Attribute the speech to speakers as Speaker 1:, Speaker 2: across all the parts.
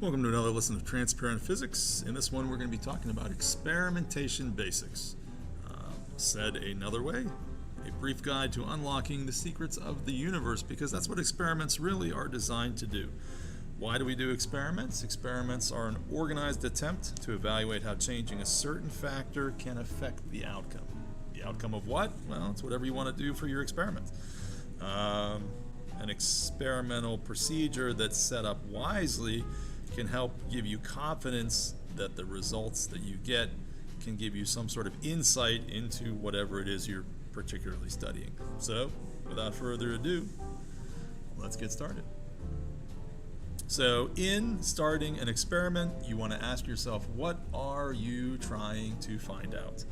Speaker 1: Welcome to another lesson of Transparent Physics. In this one, we're going to be talking about experimentation basics. Said another way, a brief guide to unlocking the secrets of the universe, because that's what experiments really are designed to do. Why do we do experiments? Experiments are an organized attempt to evaluate how changing a certain factor can affect the outcome. The outcome of what? Well, it's whatever you want to do for your experiment. An experimental procedure that's set up wisely can help give you confidence that the results that you get can give you some sort of insight into whatever it is you're particularly studying. So, without further ado, let's get started. So, in starting an experiment, you want to ask yourself, what are you trying to find out?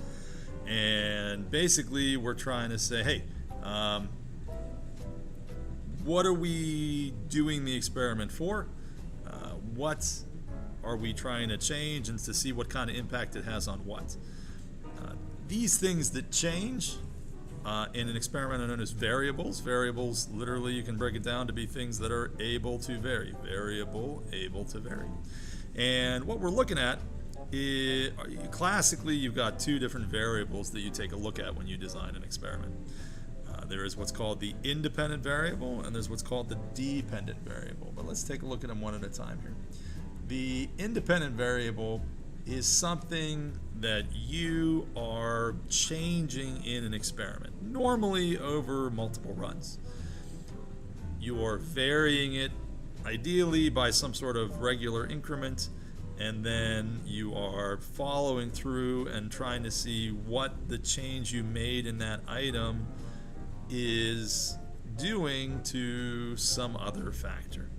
Speaker 1: And basically, we're trying to say, hey, what are we doing the experiment for? What are we trying to change, and to see what kind of impact it has on what? These things that change in an experiment are known as variables. Variables, literally, you can break it down to be things that are able to vary. Variable, able to vary. And what we're looking at is, classically, you've got two different variables that you take a look at when you design an experiment. There is what's called the independent variable, and there's what's called the dependent variable. But let's take a look at them one at a time here. The independent variable is something that you are changing in an experiment, normally over multiple runs. You are varying it, ideally by some sort of regular increment, and then you are following through and trying to see what the change you made in that item is doing to some other factor.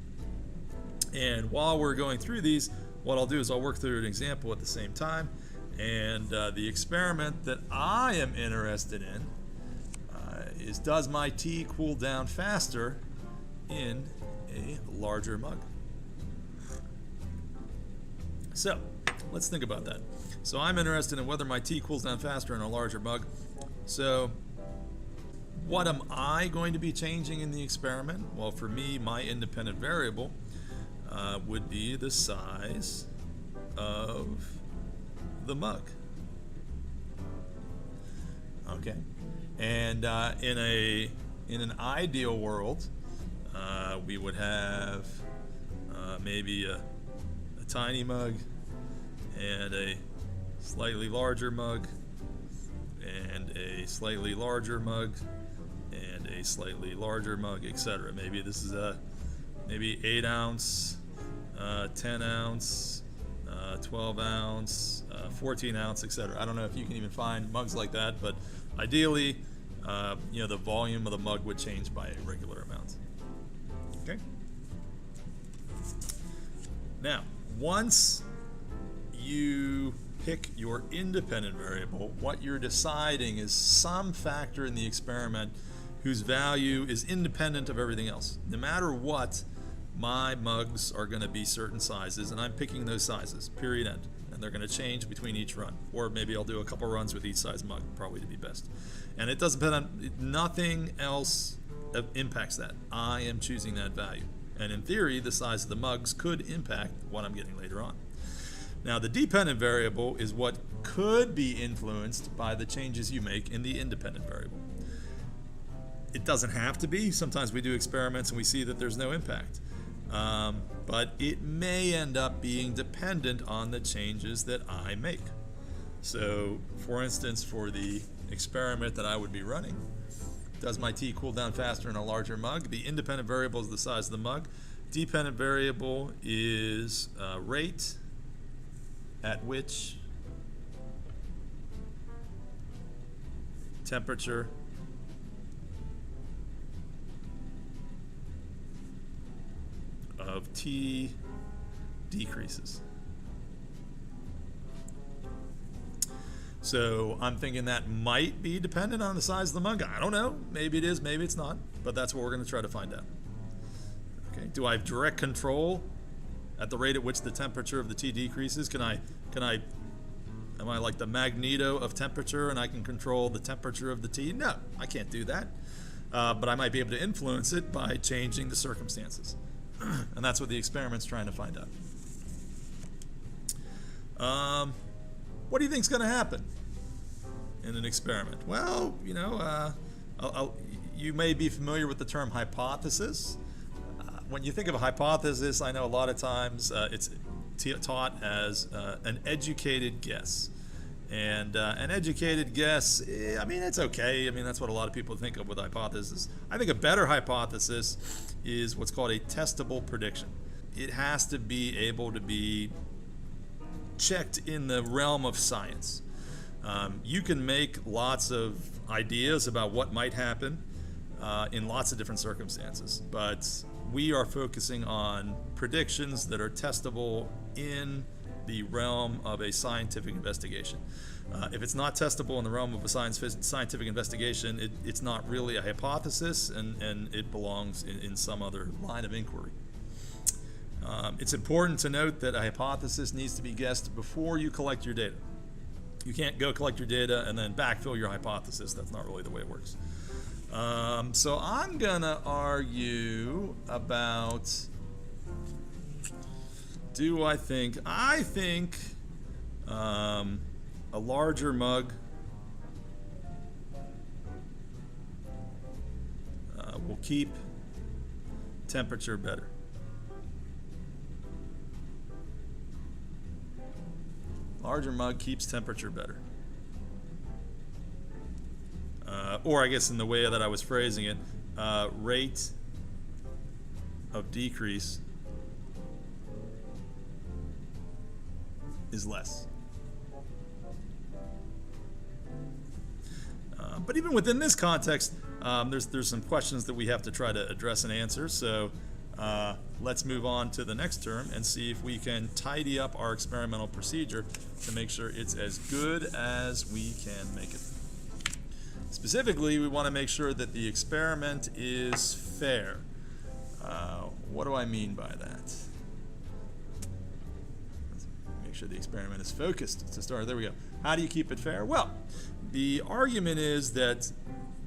Speaker 1: And while we're going through these, what I'll do is I'll work through an example at the same time. And the experiment that I am interested in is, does my tea cool down faster in a larger mug? So let's think about that. So I'm interested in whether my tea cools down faster in a larger mug. So what am I going to be changing in the experiment? Well, for me, my independent variable would be the size of the mug. Okay, and in an ideal world, we would have maybe a tiny mug and a slightly larger mug and a slightly larger mug and a slightly larger mug, etc. Maybe this is a 8 ounce, 10 ounce, 12 ounce, 14 ounce, etc. I don't know if you can even find mugs like that, but ideally, the volume of the mug would change by a regular amount. Okay. Now, once you pick your independent variable, what you're deciding is some factor in the experiment whose value is independent of everything else. No matter what, my mugs are going to be certain sizes, and I'm picking those sizes, period, end. And they're going to change between each run. Or maybe I'll do a couple runs with each size mug, probably to be best. And it doesn't depend on, nothing else impacts that. I am choosing that value. And in theory, the size of the mugs could impact what I'm getting later on. Now, the dependent variable is what could be influenced by the changes you make in the independent variable. It doesn't have to be. Sometimes we do experiments and we see that there's no impact. But it may end up being dependent on the changes that I make. So, for instance, for the experiment that I would be running, does my tea cool down faster in a larger mug? The independent variable is the size of the mug. Dependent variable is rate at which temperature of tea decreases. So I'm thinking that might be dependent on the size of the mug. I don't know. Maybe it is, maybe it's not. But that's what we're going to try to find out. Okay. Do I have direct control at the rate at which the temperature of the tea decreases? Am I like the Magneto of temperature and I can control the temperature of the tea? No, I can't do that. But I might be able to influence it by changing the circumstances. And that's what the experiment's trying to find out. What do you think is going to happen in an experiment? Well, you may be familiar with the term hypothesis. When you think of a hypothesis, I know a lot of times it's taught as an educated guess. And an educated guess, it's okay. That's what a lot of people think of with hypothesis. I think a better hypothesis is what's called a testable prediction. It has to be able to be checked in the realm of science. You can make lots of ideas about what might happen in lots of different circumstances, but we are focusing on predictions that are testable in the realm of a scientific investigation. If it's not testable in the realm of a scientific investigation, it's not really a hypothesis, and it belongs in some other line of inquiry. It's important to note that a hypothesis needs to be guessed before you collect your data. You can't go collect your data and then backfill your hypothesis. That's not really the way it works. So I'm gonna argue about, I think a larger mug will keep temperature better. Larger mug keeps temperature better. Or I guess in the way that I was phrasing it, rate of decrease is less. But even within this context, there's some questions that we have to try to address and answer. So let's move on to the next term and see if we can tidy up our experimental procedure to make sure it's as good as we can make it. Specifically, we want to make sure that the experiment is fair. What do I mean by that? Let's make sure the experiment is focused to start. There we go. How do you keep it fair? Well, the argument is that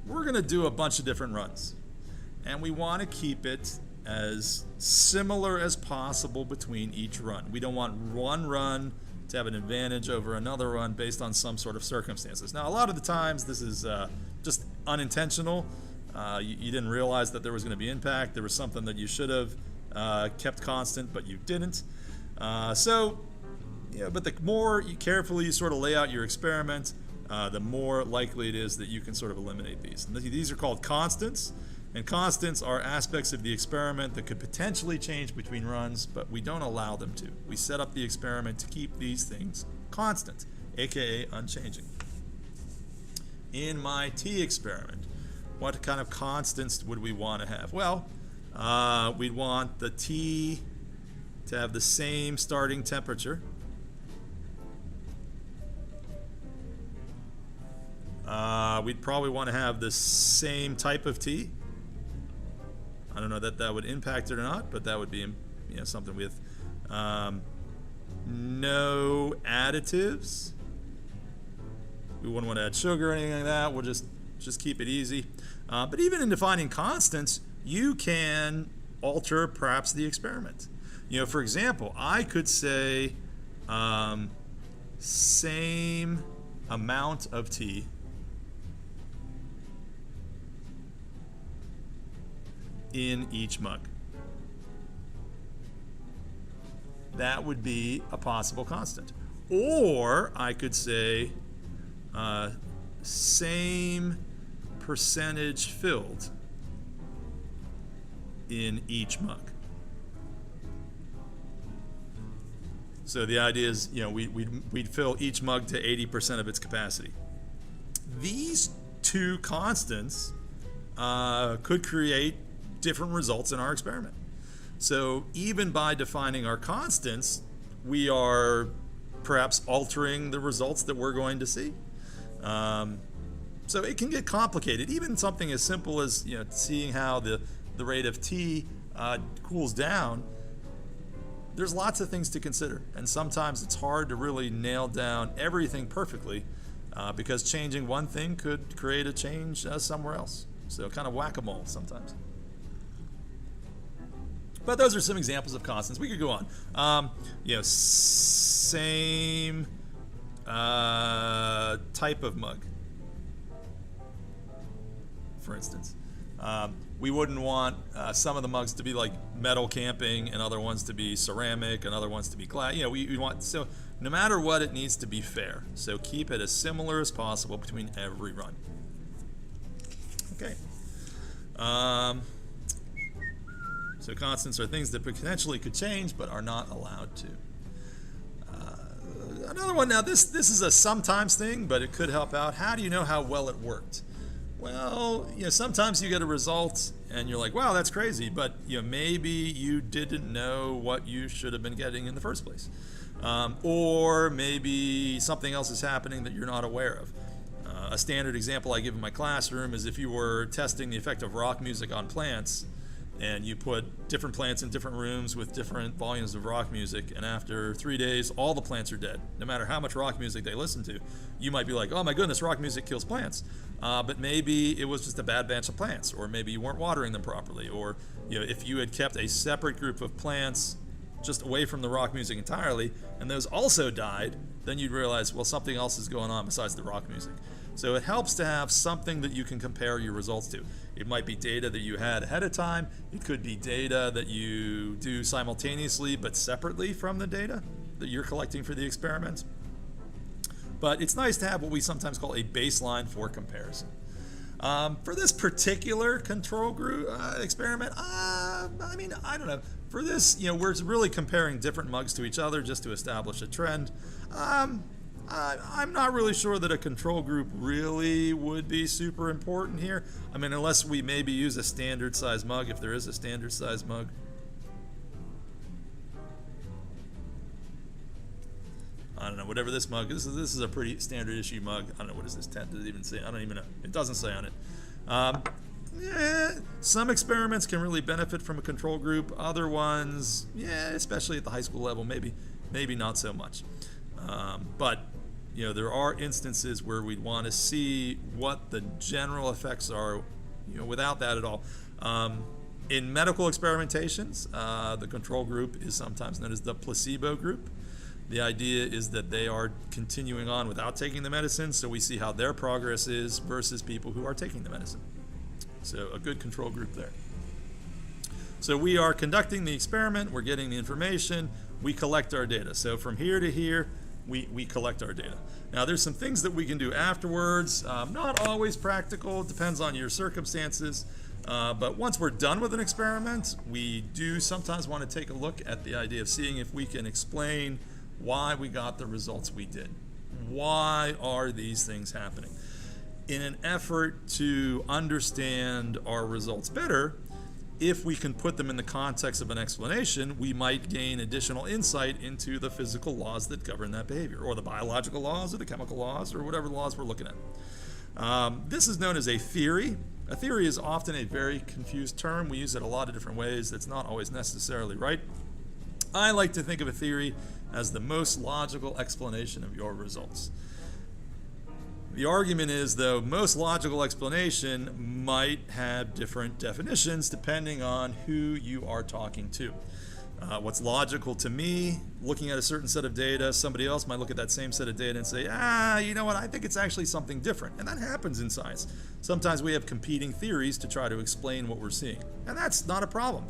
Speaker 1: we're going to do a bunch of different runs, and we want to keep it as similar as possible between each run. We don't want one run to have an advantage over another run based on some sort of circumstances. Now, a lot of the times this is just unintentional. You didn't realize that there was going to be impact. There was something that you should have kept constant, but you didn't. But the more you carefully sort of lay out your experiment, the more likely it is that you can sort of eliminate these. And these are called constants. And constants are aspects of the experiment that could potentially change between runs, but we don't allow them to. We set up the experiment to keep these things constant, aka unchanging. In my T experiment, what kind of constants would we want to have? Well, we'd want the T to have the same starting temperature. We'd probably want to have the same type of T. I don't know that would impact it or not, but that would be something with no additives. We wouldn't want to add sugar or anything like that. We'll just keep it easy. But even in defining constants, you can alter perhaps the experiment. For example, I could say same amount of T in each mug. That would be a possible constant. Or I could say same percentage filled in each mug. So the idea is, we'd fill each mug to 80% of its capacity. These two constants could create different results in our experiment. So even by defining our constants, we are perhaps altering the results that we're going to see. So it can get complicated. Even something as simple as seeing how the rate of T cools down. There's lots of things to consider, and sometimes it's hard to really nail down everything perfectly because changing one thing could create a change somewhere else. So kind of whack-a-mole sometimes. But those are some examples of constants. We could go on. Same type of mug, for instance. We wouldn't want some of the mugs to be like metal camping and other ones to be ceramic and other ones to be glass. We want, so no matter what, it needs to be fair. So keep it as similar as possible between every run. Okay. So constants are things that potentially could change but are not allowed to. Another one, now this is a sometimes thing, but it could help out. How do you know how well it worked? Well, sometimes you get a result and you're like, wow, that's crazy, but maybe you didn't know what you should have been getting in the first place. Or maybe something else is happening that you're not aware of. A standard example I give in my classroom is if you were testing the effect of rock music on plants, and you put different plants in different rooms with different volumes of rock music, and after 3 days, all the plants are dead. No matter how much rock music they listen to, you might be like, oh my goodness, rock music kills plants. But maybe it was just a bad batch of plants, or maybe you weren't watering them properly, or if you had kept a separate group of plants just away from the rock music entirely, and those also died, then you'd realize, well, something else is going on besides the rock music. So it helps to have something that you can compare your results to. It might be data that you had ahead of time. It could be data that you do simultaneously but separately from the data that you're collecting for the experiment. But it's nice to have what we sometimes call a baseline for comparison. For this particular control group experiment, I don't know. For this, we're really comparing different mugs to each other just to establish a trend. I'm not really sure that a control group really would be super important here. Unless we maybe use a standard size mug, if there is a standard size mug. I don't know, whatever this mug, this is a pretty standard issue mug. I don't know, what is this, 10? Does it even say? I don't even know. It doesn't say on it. Some experiments can really benefit from a control group. Other ones, especially at the high school level, maybe not so much. But there are instances where we'd want to see what the general effects are, without that at all. In medical experimentations, the control group is sometimes known as the placebo group. The idea is that they are continuing on without taking the medicine, so we see how their progress is versus people who are taking the medicine. So a good control group there. So we are conducting the experiment, we're getting the information, we collect our data. So from here to here, we collect our data. Now there's some things that we can do afterwards, not always practical, it depends on your circumstances, but once we're done with an experiment, we do sometimes want to take a look at the idea of seeing if we can explain why we got the results we did. Why are these things happening? In an effort to understand our results better, if we can put them in the context of an explanation, we might gain additional insight into the physical laws that govern that behavior, or the biological laws, or the chemical laws, or whatever laws we're looking at. This is known as a theory. A theory is often a very confused term. We use it a lot of different ways. That's not always necessarily right. I like to think of a theory as the most logical explanation of your results. The argument is, though, most logical explanation might have different definitions depending on who you are talking to. What's logical to me, looking at a certain set of data, somebody else might look at that same set of data and say, you know what, I think it's actually something different. And that happens in science. Sometimes we have competing theories to try to explain what we're seeing. And that's not a problem.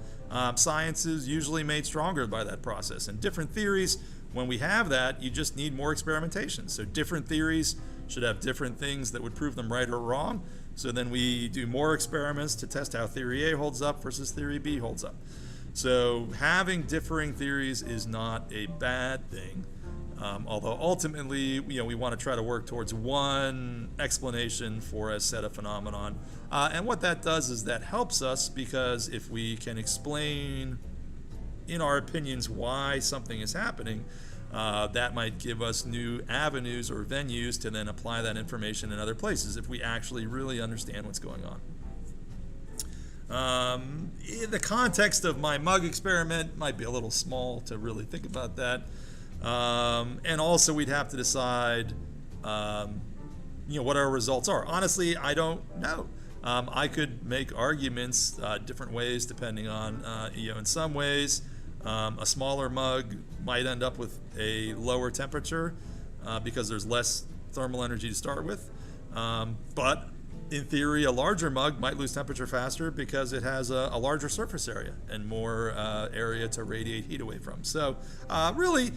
Speaker 1: Science is usually made stronger by that process. And different theories, when we have that, you just need more experimentation. So different theories should have different things that would prove them right or wrong. So then we do more experiments to test how theory A holds up versus theory B holds up. So having differing theories is not a bad thing, although ultimately, we want to try to work towards one explanation for a set of phenomenon. And what that does is that helps us, because if we can explain in our opinions why something is happening, that might give us new avenues or venues to then apply that information in other places if we actually really understand what's going on. In the context of my mug experiment, might be a little small to really think about that. And also we'd have to decide what our results are. Honestly, I don't know. I could make arguments different ways depending on, in some ways, a smaller mug might end up with a lower temperature because there's less thermal energy to start with. But in theory, a larger mug might lose temperature faster because it has a larger surface area and more area to radiate heat away from. So really,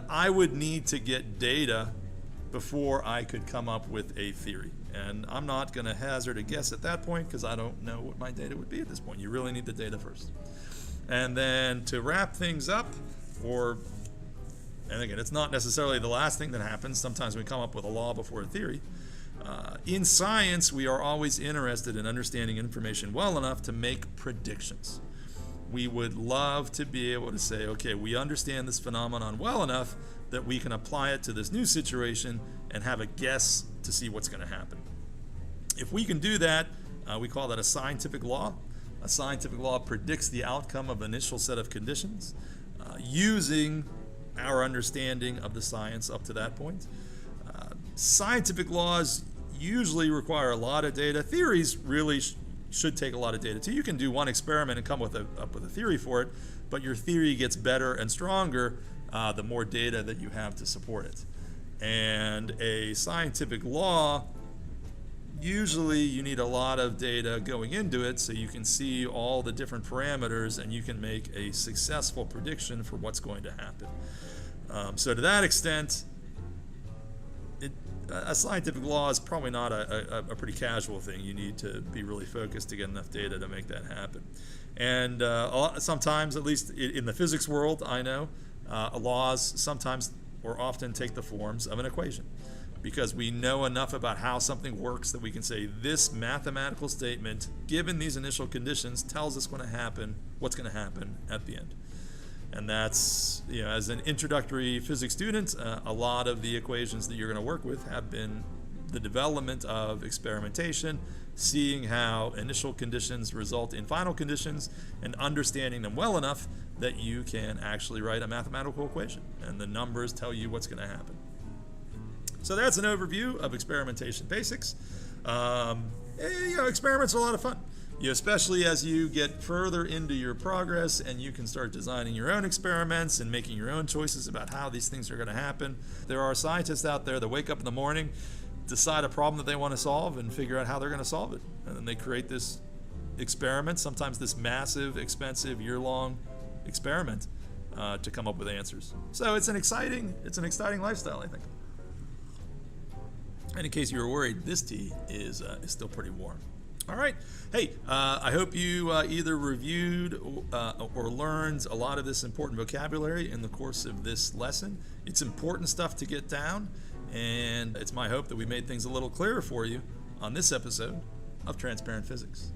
Speaker 1: I would need to get data before I could come up with a theory. And I'm not going to hazard a guess at that point because I don't know what my data would be at this point. You really need the data first. And then to wrap things up, and again, it's not necessarily the last thing that happens. Sometimes we come up with a law before a theory. In science, we are always interested in understanding information well enough to make predictions. We would love to be able to say, okay, we understand this phenomenon well enough that we can apply it to this new situation and have a guess to see what's going to happen. If we can do that, we call that a scientific law. A scientific law predicts the outcome of an initial set of conditions using our understanding of the science up to that point. Scientific laws usually require a lot of data. Theories really should take a lot of data too. You can do one experiment and come up with a theory for it, but your theory gets better and stronger the more data that you have to support it. And a scientific law, usually you need a lot of data going into it so you can see all the different parameters and you can make a successful prediction for what's going to happen. So to that extent, a scientific law is probably not a pretty casual thing. You need to be really focused to get enough data to make that happen. And sometimes, at least in the physics world, I know, laws sometimes or often take the forms of an equation, because we know enough about how something works that we can say this mathematical statement, given these initial conditions, tells us what's going to happen at the end. And that's, as an introductory physics student, a lot of the equations that you're going to work with have been the development of experimentation, seeing how initial conditions result in final conditions, and understanding them well enough that you can actually write a mathematical equation, and the numbers tell you what's going to happen. So that's an overview of experimentation basics. Experiments are a lot of fun. Especially as you get further into your progress and you can start designing your own experiments and making your own choices about how these things are going to happen. There are scientists out there that wake up in the morning, decide a problem that they want to solve, and figure out how they're going to solve it. And then they create this experiment, sometimes this massive, expensive, year-long experiment to come up with answers. So it's an exciting lifestyle, I think. And in case you were worried, this tea is still pretty warm. All right. Hey, I hope you either reviewed or learned a lot of this important vocabulary in the course of this lesson. It's important stuff to get down, and it's my hope that we made things a little clearer for you on this episode of Transparent Physics.